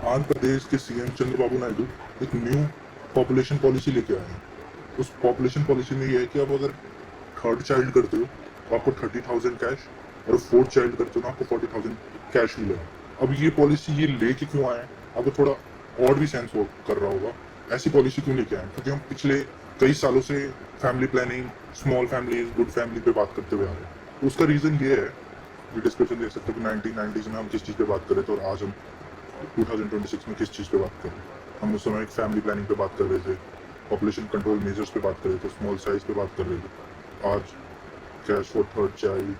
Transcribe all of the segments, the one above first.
आंध्र प्रदेश के सीएम चंद्रबाबू नायडू एक new population policy लेके आए हैं। उस पॉपुलेशन पॉलिसी में ये है कि आप अगर थर्ड चाइल्ड करते हो तो आपको 30,000 कैश, और फोर्थ चाइल्ड करते हो तो आपको 40,000 कैश मिलेगा। अब ये पॉलिसी ये लेके क्यों आए हैं, आपको थोड़ा और भी सेंस कर रहा होगा ऐसी पॉलिसी क्यों लेके आए हैं, क्योंकि हम पिछले कई सालों से family planning, small families, good family पे बात करते हुए आ रहे हैं। तो उसका रीजन ये है, ये डिस्कशन देख सकते हो कि 1990s में हम किस चीज़ पे बात कर रहे थे और आज हम 2026 में किस चीज़ पे बात कर रहे हैं। हम उस समय एक फैमिली प्लानिंग पे बात कर रहे थे, पॉपुलेशन कंट्रोल मेजर्स पे बात कर रहे थे, स्मॉल साइज पे बात कर रहे थे। आज cash for third child,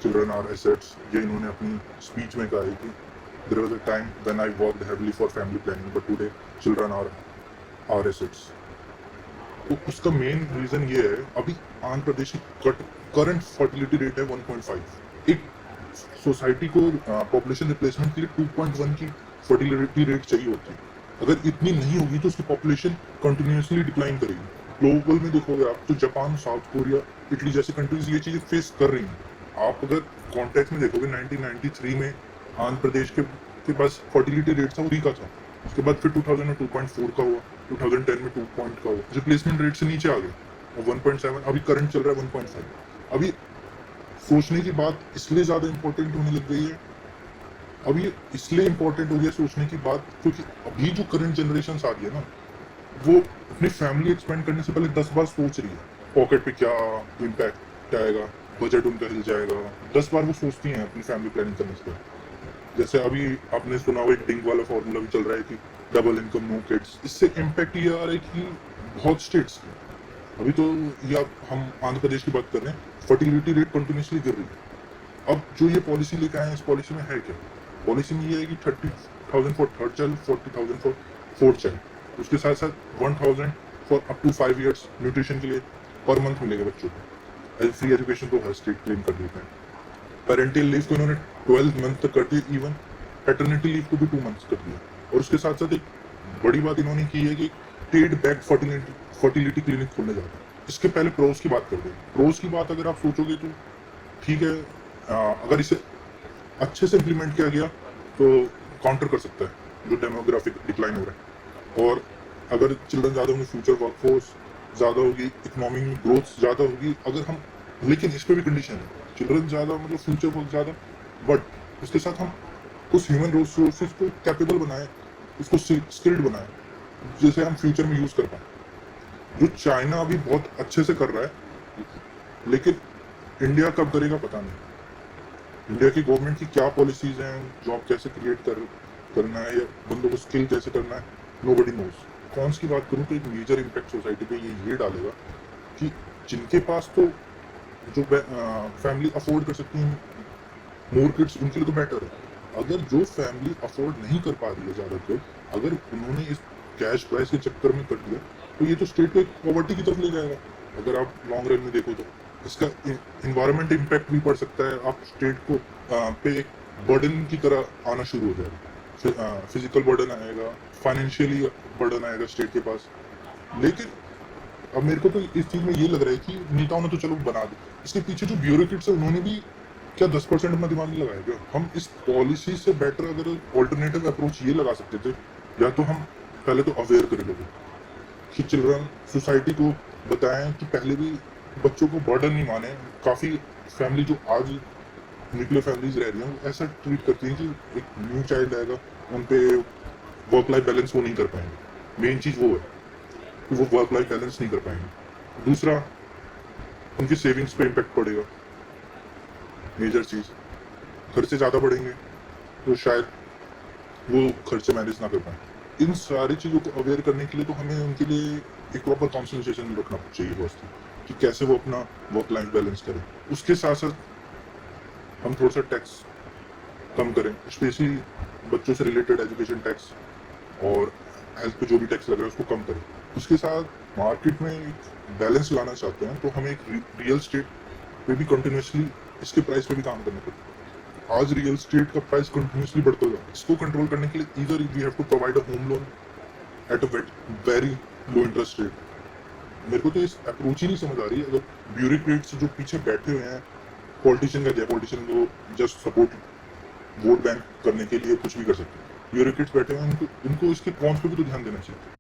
children are assets, ये इन्होंने अपनी स्पीच में कहा है कि there was a time when I worked heavily for family planning but today children are assets. तो उसका मेन रीजन ये है, अभी आंध्र प्रदेश की करंट फर्टिलिटी रेट है 1.5। एक सोसाइटी को पॉपुलेशन रिप्लेसमेंट के लिए 2.1 की फर्टिलिटी रेट चाहिए होती है। अगर इतनी नहीं होगी तो उसकी पॉपुलेशन कंटिन्यूसली डिक्लाइन करेगी। ग्लोबल में देखोगे आप तो जापान, साउथ कोरिया, इटली जैसी कंट्रीज ये चीजें फेस कर रही हैं। आप अगर कॉन्टेक्स्ट में देखोगे 1993 में आंध्र प्रदेश के पास फर्टिलिटी रेट था वो का था। उसके बाद फिर 2000 में 2.4 का हुआ, 2010 में 2 पॉइंट का हुआ, रिप्लेसमेंट रेट से नीचे आ गया और 1.7 अभी करंट चल रहा है 1.5। अभी सोचने की बात इसलिए ज्यादा इंपॉर्टेंट होने लग गई है, अब ये इसलिए इंपॉर्टेंट हो गया सोचने की बात क्योंकि अभी जो करंट जनरेशन आ गई है ना, वो अपनी फैमिली एक्सपेंड करने से पहले 10 बार सोच रही है पॉकेट पे क्या इम्पैक्ट आएगा, बजट उनका हिल जाएगा। 10 बार वो सोचती हैं अपनी फैमिली प्लानिंग करने से पहले। जैसे अभी आपने सुना हुआ एक डिंग वाला फॉर्मूला भी चल रहा है कि डबल इनकम नो किड्स। इससे इम्पैक्ट ये आ रहा है कि बहुत स्टेट्स अभी तो ये हम आंध्र प्रदेश की बात कर रहे हैं, फर्टिलिटी रेट कंटिन्यूसली गिर रही है। अब जो ये पॉलिसी लेकर आए हैं, इस पॉलिसी में है क्या? पॉलिसी में ये है कि 30,000 for third child, 40,000 for fourth child, उसके साथ साथ 1,000 for up to 5 years nutrition के लिए पर मंथ मिलेगा बच्चों को। फ्री एजुकेशन तो हर स्टेट क्लेम कर देते हैं। पेरेंटल लीव को इन्होंने 12 मंथ तक कर दी, इवन पैटर्निटी लीव को भी 2 months कर दिया। और उसके साथ साथ एक बड़ी बात इन्होंने की है कि पेड बैक फर्टिलिटी क्लिनिक खोलने जा रहे हैं। इसके पहले प्रोज की बात करते हैं। प्रोज की बात अगर आप सोचोगे तो ठीक है, अगर इसे अच्छे से इम्प्लीमेंट किया गया तो काउंटर कर सकता है जो डेमोग्राफिक डिक्लाइन हो रहा है। और अगर चिल्ड्रन ज़्यादा होंगे, फ्यूचर वर्कफोर्स ज़्यादा होगी, इकोनॉमी में ग्रोथ ज़्यादा होगी। अगर हम, लेकिन इस पर भी कंडीशन है, चिल्ड्रन ज़्यादा मतलब फ्यूचर वर्क ज़्यादा, बट उसके साथ हम उस ह्यूमन रिसोर्सेज को कैपेबल बनाए, उसको स्किल्ड बनाए जिसे हम फ्यूचर में यूज़ कर पाए। जो चाइना अभी बहुत अच्छे से कर रहा है, लेकिन इंडिया कब करेगा पता नहीं। इंडिया की गवर्नमेंट की क्या पॉलिसीज हैं, जॉब कैसे क्रिएट करना है या बंदों को स्किल कैसे करना है, नोबडी नोज। कॉन्स की बात करूँ तो एक मेजर इम्पैक्ट सोसाइटी पे ये डालेगा कि जिनके पास तो जो फैमिली अफोर्ड कर सकती है मोर किड्स, उनके लिए तो बेटर है। अगर जो फैमिली अफोर्ड नहीं कर पा रही है ज़्यादा किड, अगर उन्होंने इस कैश प्राइस के चक्कर में कर दिया तो ये तो स्टेट को एक पॉवर्टी की तरफ ले जाएगा। अगर आप लॉन्ग रन में देखो तो इसका इन्वायरमेंट इम्पैक्ट भी पड़ सकता है। आप स्टेट को पे एक बर्डन की तरह आना शुरू हो जाएगा। फिजिकल बर्डन आएगा, फाइनेंशियली बर्डन आएगा स्टेट के पास। लेकिन अब मेरे को तो इस चीज में ये लग रहा है कि नेताओं ने तो चलो बना दी, इसके पीछे जो ब्यूरोक्रेट्स है उन्होंने भी क्या 10% अपना दिमाग नहीं लगाया क्या? हम इस पॉलिसी से बेटर अगर ऑल्टरनेटिव अप्रोच ये लगा सकते थे, या तो हम पहले तो अवेयर कर लोगे कि चिल्ड्रन, सोसाइटी को बताएं कि पहले भी बच्चों को बर्डन नहीं माने। काफ़ी फैमिली जो आज न्यूक्लियर फैमिलीज रह रही हैं वो ऐसा ट्रीट करती हैं कि एक न्यू चाइल्ड आएगा, उन पे वर्क लाइफ बैलेंस वो नहीं कर पाएंगे। मेन चीज़ वो है कि वो वर्क लाइफ बैलेंस नहीं कर पाएंगे। दूसरा, उनकी सेविंग्स पे इम्पेक्ट पड़ेगा। मेजर चीज़, खर्चे ज़्यादा बढ़ेंगे तो शायद वो खर्चे मैनेज ना कर पाए। इन सारी चीज़ों को अवेयर करने के लिए तो हमें उनके लिए एक प्रॉपर कॉन्सल्टेशन रखना चाहिए दोस्तों कि कैसे वो अपना वर्क लाइफ बैलेंस करें। उसके साथ साथ हम थोड़ा सा टैक्स कम करें, स्पेशली बच्चों से रिलेटेड एजुकेशन टैक्स और हेल्थ पे जो भी टैक्स लग रहा है उसको कम करें। उसके साथ मार्केट में एक बैलेंस लाना चाहते हैं तो हमें एक रियल स्टेट पे भी कंटिन्यूसली इसके प्राइस पे भी काम करना पड़ेगा। आज रियल स्टेट का प्राइस कंटिन्यूसली बढ़ता जा रहा है। इसको कंट्रोल करने के लिए either we have to provide a home loan at a very low interest rate. मेरे को तो इस अप्रोच ही नहीं समझ आ रही है। अगर ब्यूरोक्रेट्स जो पीछे बैठे हुए हैं, पॉलिटिशियन का क्या, पॉलिटिशियन को जस्ट सपोर्ट वोट बैंक करने के लिए कुछ भी कर सकते हैं। ब्यूरोक्रेट्स बैठे हुए हैं, उनको उनको इसके कॉन्स पे भी तो ध्यान देना चाहिए।